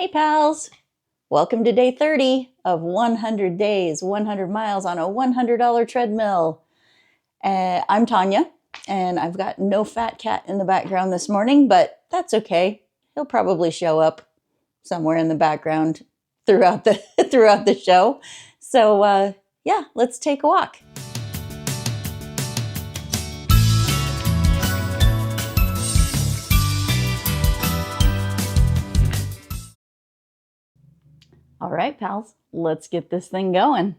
Hey pals, welcome to day 30 of 100 days, 100 miles on a $100 treadmill. I'm Tanya, and I've got no fat cat in the background this morning, but that's okay. He'll probably show up somewhere in the background throughout the show. So yeah, let's take a walk. All right, pals, let's get this thing going.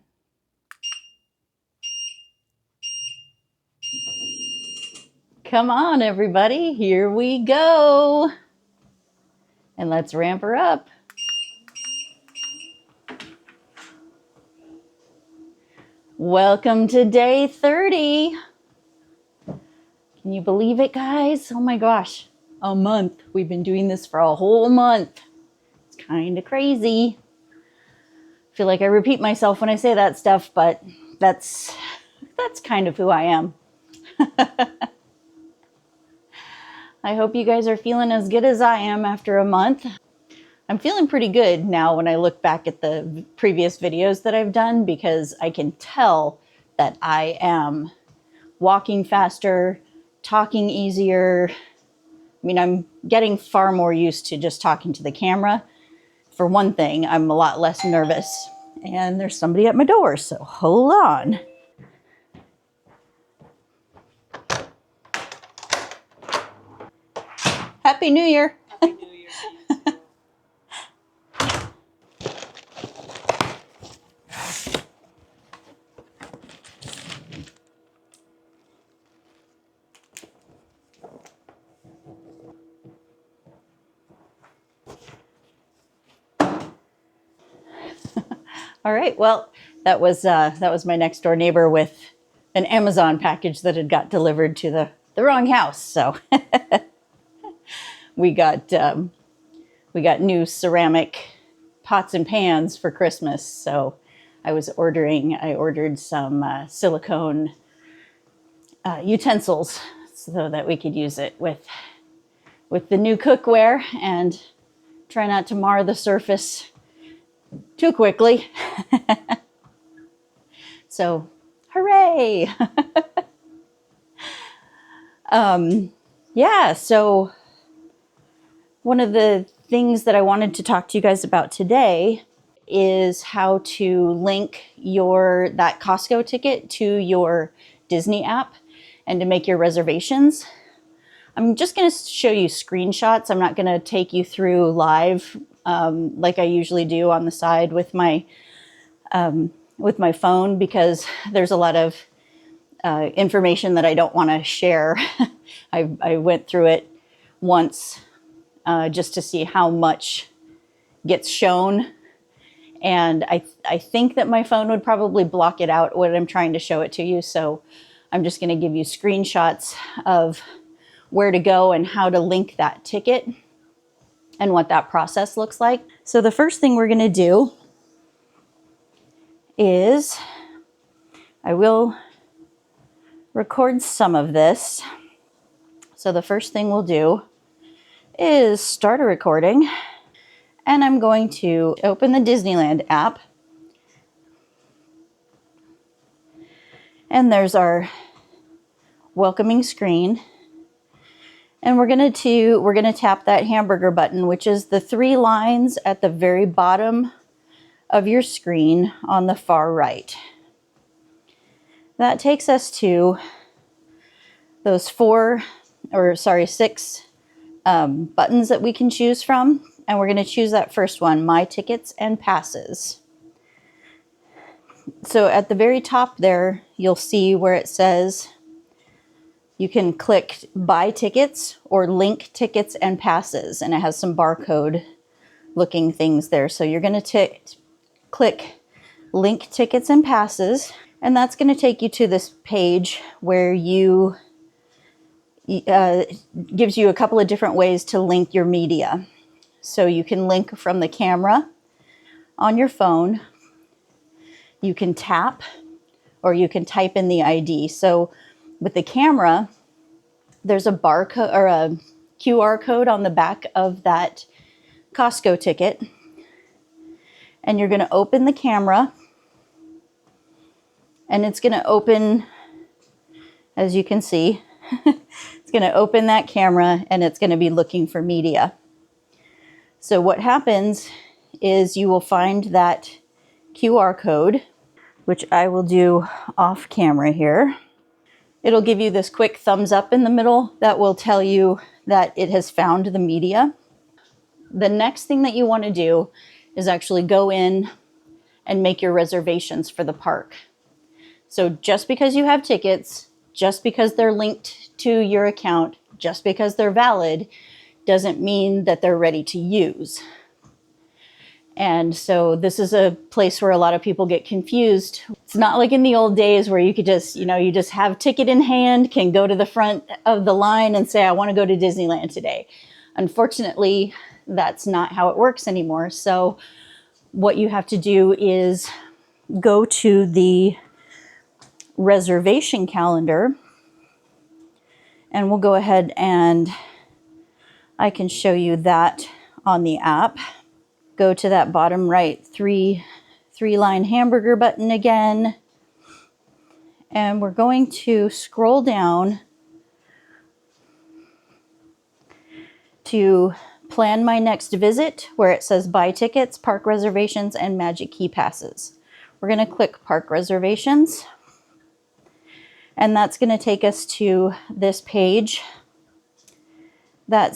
Come on, everybody, here we go. And let's ramp her up. Welcome to day 30. Can you believe it, guys? Oh my gosh, a month. We've been doing this for a whole month. It's kind of crazy. I feel like I repeat myself when I say that stuff, but that's kind of who I am. I hope you guys are feeling as good as I am after a month. I'm feeling pretty good now when I look back at the previous videos that I've done, because I can tell that I am walking faster, talking easier. I mean, I'm getting far more used to just talking to the camera. For one thing, I'm a lot less nervous. And there's somebody at my door, so hold on. Happy New Year. Happy New Year. All right, well, that was my next door neighbor with an Amazon package that had got delivered to the wrong house. So we got new ceramic pots and pans for Christmas. So I ordered some silicone utensils so that we could use it with the new cookware and try not to mar the surface too quickly. So, hooray! Yeah, so one of the things that I wanted to talk to you guys about today is how to link that Costco ticket to your Disney app and to make your reservations. I'm just going to show you screenshots. I'm not going to take you through live like I usually do on the side with my phone, because there's a lot of information that I don't want to share. I went through it once just to see how much gets shown. And I think that my phone would probably block it out when I'm trying to show it to you. So I'm just going to give you screenshots of where to go and how to link that ticket and what that process looks like. So the first thing we're going to do is I will record some of this. So the first thing we'll do is start a recording, and I'm going to open the Disneyland app. And there's our welcoming screen. And we're going to tap that hamburger button, which is the 3 lines at the very bottom of your screen on the far right. That takes us to those 6 buttons that we can choose from. And we're going to choose that first one, My Tickets and Passes. So at the very top there, you'll see where it says you can click Buy Tickets or Link Tickets and Passes. And it has some barcode looking things there. So you're going to click Link Tickets and Passes. And that's going to take you to this page where gives you a couple of different ways to link your media. So you can link from the camera on your phone. You can tap, or you can type in the ID. So with the camera, there's a barcode or a QR code on the back of that Costco ticket, and you're going to open the camera, and it's going to open, as you can see, it's going to open that camera and it's going to be looking for media. So what happens is you will find that QR code, which I will do off camera here. It'll give you this quick thumbs up in the middle that will tell you that it has found the media. The next thing that you want to do is actually go in and make your reservations for the park. So just because you have tickets, just because they're linked to your account, just because they're valid, doesn't mean that they're ready to use. And so this is a place where a lot of people get confused. It's not like in the old days where you could just, you just have ticket in hand, can go to the front of the line and say, I want to go to Disneyland today. Unfortunately, that's not how it works anymore. So what you have to do is go to the reservation calendar, and we'll go ahead and I can show you that on the app. Go to that bottom right three-line hamburger button again, and we're going to scroll down to plan my next visit, where it says buy tickets, park reservations, and magic key passes. We're going to click park reservations, and that's going to take us to this page that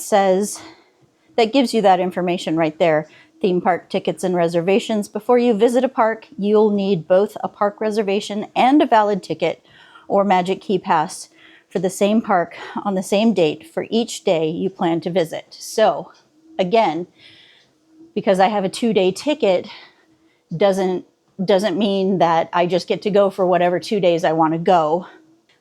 gives you that information right there. Theme park tickets and reservations. Before you visit a park, you'll need both a park reservation and a valid ticket or magic key pass for the same park on the same date for each day you plan to visit. So again, because I have a 2-day ticket doesn't mean that I just get to go for whatever 2 days I want to go.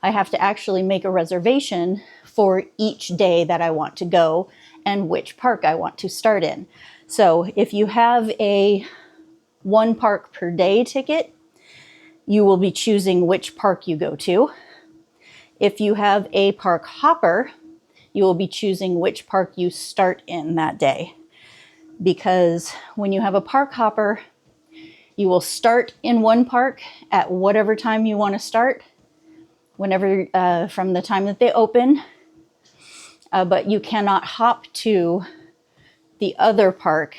I have to actually make a reservation for each day that I want to go and which park I want to start in. So if you have a 1 park per day ticket, you will be choosing which park you go to. If you have a park hopper, you will be choosing which park you start in that day. Because when you have a park hopper, you will start in 1 park at whatever time you want to start, whenever from the time that they open, but you cannot hop to the other park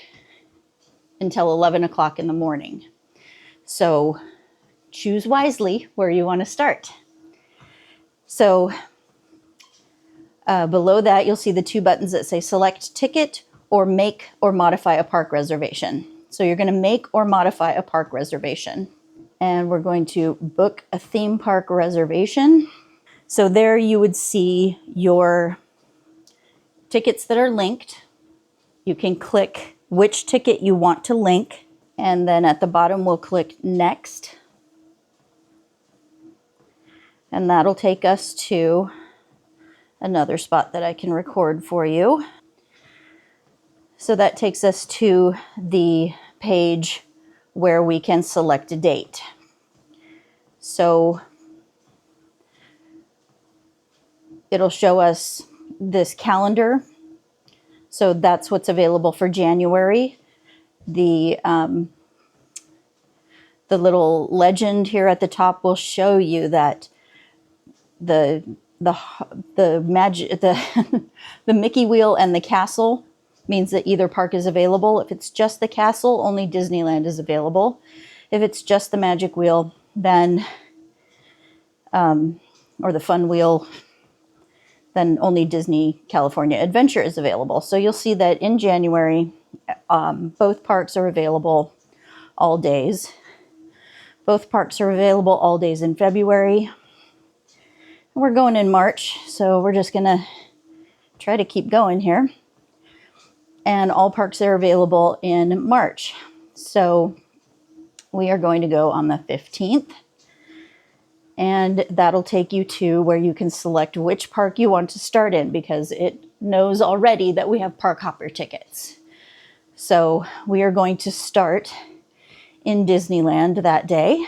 until 11 o'clock in the morning. So choose wisely where you want to start. So below that, you'll see the 2 buttons that say select ticket or make or modify a park reservation. So you're going to make or modify a park reservation. And we're going to book a theme park reservation. So there you would see your tickets that are linked. You can click which ticket you want to link, and then at the bottom we'll click next. And that'll take us to another spot that I can record for you. So that takes us to the page where we can select a date. So it'll show us this calendar. So that's what's available for January. The little legend here at the top will show you that the Mickey wheel and the castle means that either park is available. If it's just the castle, only Disneyland is available. If it's just the magic wheel, then or the fun wheel, then only Disney California Adventure is available. So you'll see that in January, both parks are available all days. Both parks are available all days in February. We're going in March, so we're just gonna try to keep going here. And all parks are available in March. So we are going to go on the 15th. And that'll take you to where you can select which park you want to start in, because it knows already that we have park hopper tickets. So we are going to start in Disneyland that day.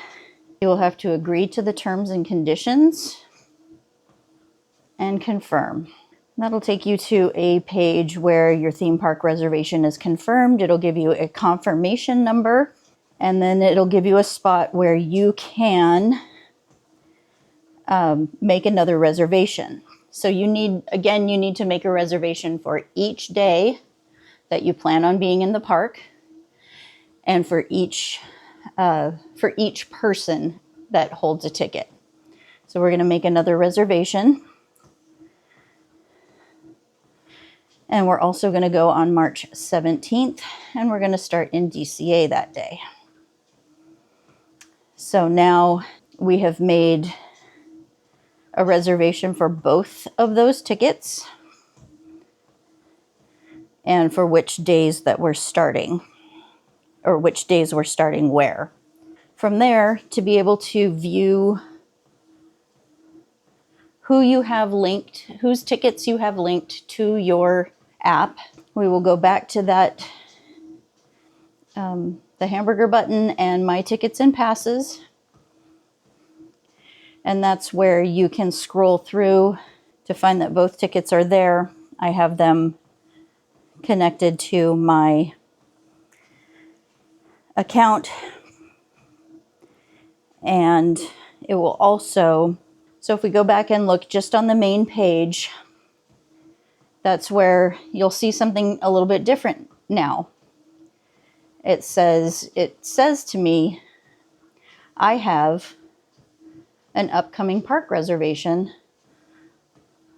You will have to agree to the terms and conditions and confirm. That'll take you to a page where your theme park reservation is confirmed. It'll give you a confirmation number, and then it'll give you a spot where you can make another reservation. So you need to make a reservation for each day that you plan on being in the park, and for each person that holds a ticket. So we're going to make another reservation. And we're also going to go on March 17th, and we're going to start in DCA that day. So now we have made a reservation for both of those tickets and for which days that we're starting, or which days we're starting where. From there, to be able to view who you have linked, whose tickets you have linked to your app, we will go back to that, the hamburger button and my tickets and passes. And that's where you can scroll through to find that both tickets are there. I have them connected to my account, and it will also, so if we go back and look just on the main page, that's where you'll see something a little bit different now. It says to me, I have an upcoming park reservation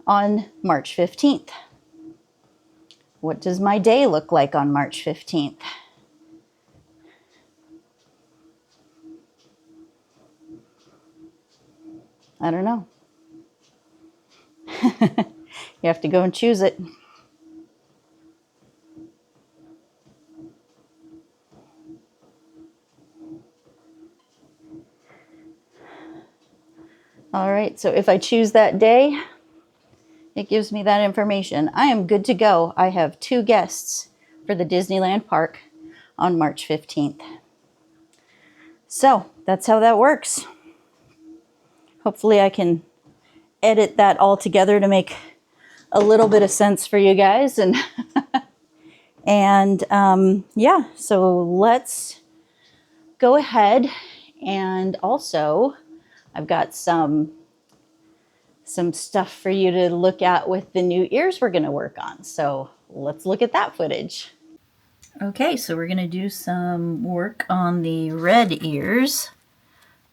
on March 15th. What does my day look like on March 15th? I don't know. You have to go and choose it. All right, so if I choose that day, it gives me that information. I am good to go. I have 2 guests for the Disneyland Park on March 15th. So that's how that works. Hopefully I can edit that all together to make a little bit of sense for you guys. And yeah, so let's go ahead, and also I've got some stuff for you to look at with the new ears we're going to work on. So let's look at that footage. Okay, so we're going to do some work on the red ears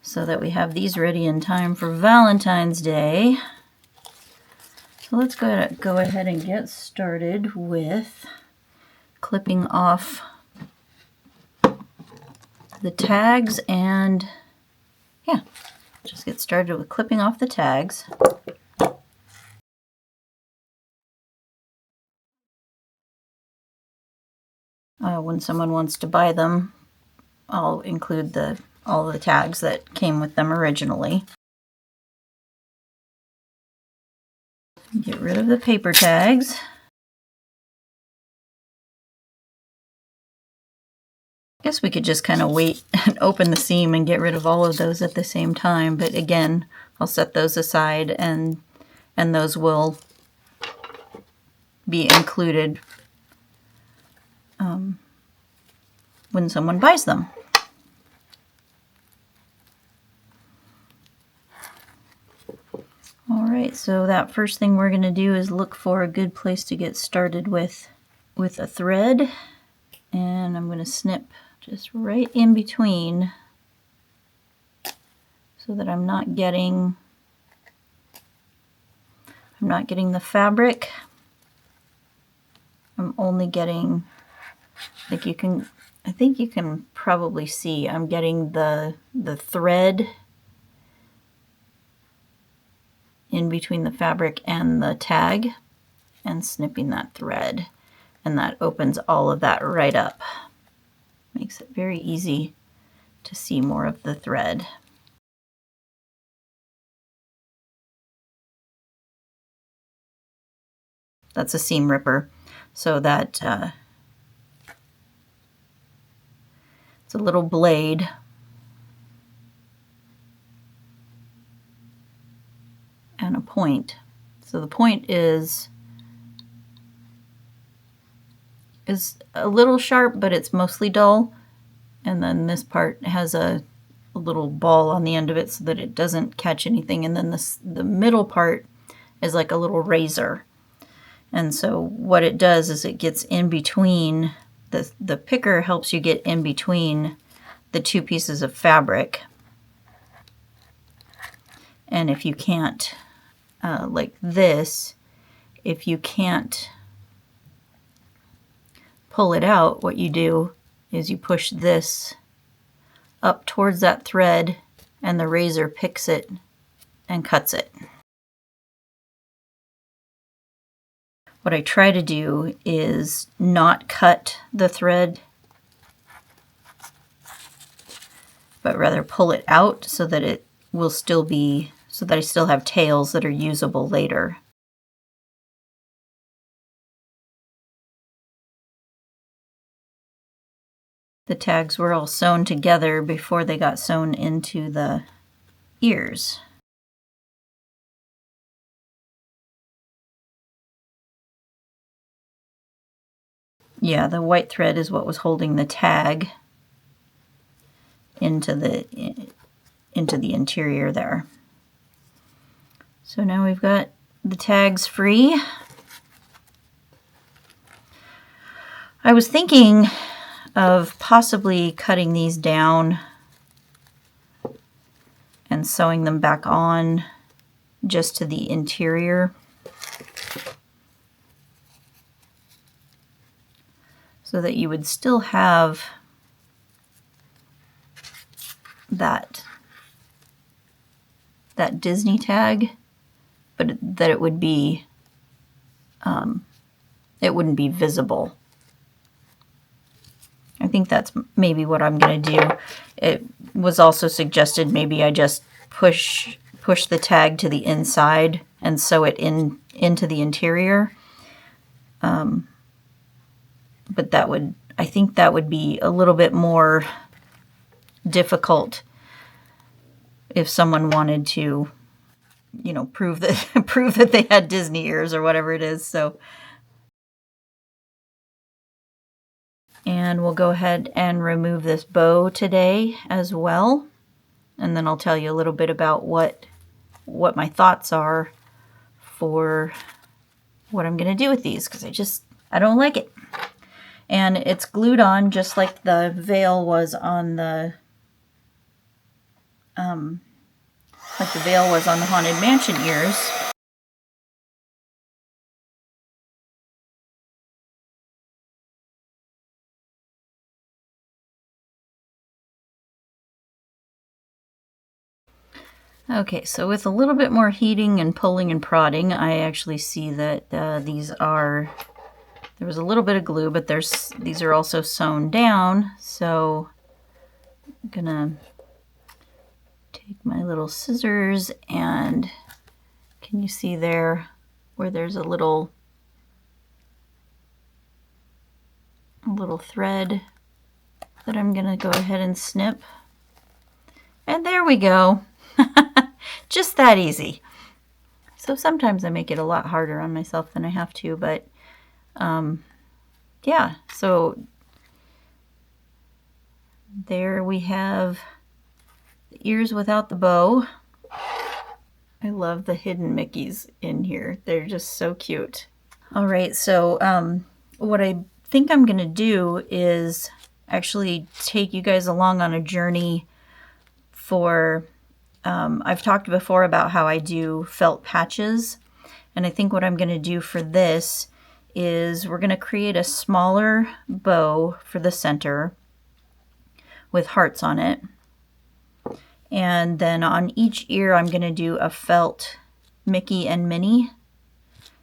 so that we have these ready in time for Valentine's Day. So let's go ahead and get started with clipping off the tags, and yeah, just get started with clipping off the tags. When someone wants to buy them, I'll include all the tags that came with them originally. Get rid of the paper tags. I guess we could just kind of wait and open the seam and get rid of all of those at the same time, but again, I'll set those aside, and those will be included when someone buys them. All right, so that first thing we're going to do is look for a good place to get started with a thread, and I'm going to snip just right in between so that I'm not getting the fabric. I'm only getting, I think you can probably see, I'm getting the thread in between the fabric and the tag and snipping that thread, and that opens all of that right up. Makes it very easy to see more of the thread. That's a seam ripper, so that it's a little blade and a point. So the point is is a little sharp, but it's mostly dull. And then this part has a little ball on the end of it so that it doesn't catch anything. And then the middle part is like a little razor. And so what it does is it gets in between, the picker helps you get in between the two pieces of fabric. And if you can't, like this, if you can't pull it out, what you do is you push this up towards that thread and the razor picks it and cuts it. What I try to do is not cut the thread, but rather pull it out so that it will still be, so that I still have tails that are usable later. The tags were all sewn together before they got sewn into the ears. Yeah, the white thread is what was holding the tag into the interior there. So now we've got the tags free. I was thinking of possibly cutting these down and sewing them back on just to the interior. So that you would still have that Disney tag, but that it would be, it wouldn't be visible. I think that's maybe what I'm going to do. It was also suggested maybe I just push the tag to the inside and sew it into the interior. But I think that would be a little bit more difficult if someone wanted to, prove that they had Disney ears or whatever it is. So, and we'll go ahead and remove this bow today as well, and then I'll tell you a little bit about what my thoughts are for what I'm going to do with these, because I don't like it. And it's glued on just like the veil was on the Haunted Mansion ears. Okay, so with a little bit more heating and pulling and prodding, I actually see that these are, there was a little bit of glue, but these are also sewn down. So I'm gonna take my little scissors, and can you see there where there's a little thread that I'm gonna go ahead and snip. And there we go. Just that easy. So sometimes I make it a lot harder on myself than I have to, but yeah, so there we have the ears without the bow. I love the hidden Mickeys in here. They're just so cute. All right, so what I think I'm going to do is actually take you guys along on a journey for, I've talked before about how I do felt patches, and I think what I'm going to do for this is we're going to create a smaller bow for the center with hearts on it. And then on each ear, I'm going to do a felt Mickey and Minnie,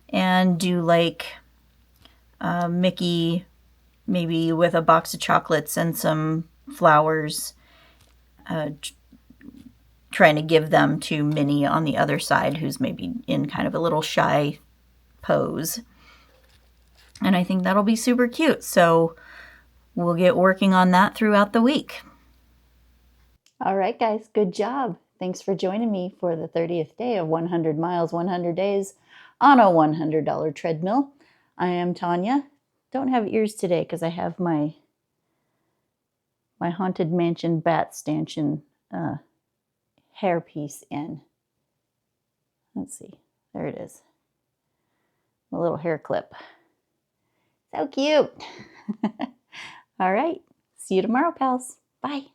and do like Mickey maybe with a box of chocolates and some flowers, trying to give them to Minnie on the other side, who's maybe in kind of a little shy pose. And I think that'll be super cute. So we'll get working on that throughout the week. All right, guys, good job. Thanks for joining me for the 30th day of 100 miles, 100 days on a $100 treadmill. I am Tanya. don't have ears today because I have my Haunted Mansion Bat Stanchion hairpiece in. Let's see. There it is. A little hair clip. So cute. All right. See you tomorrow, pals. Bye.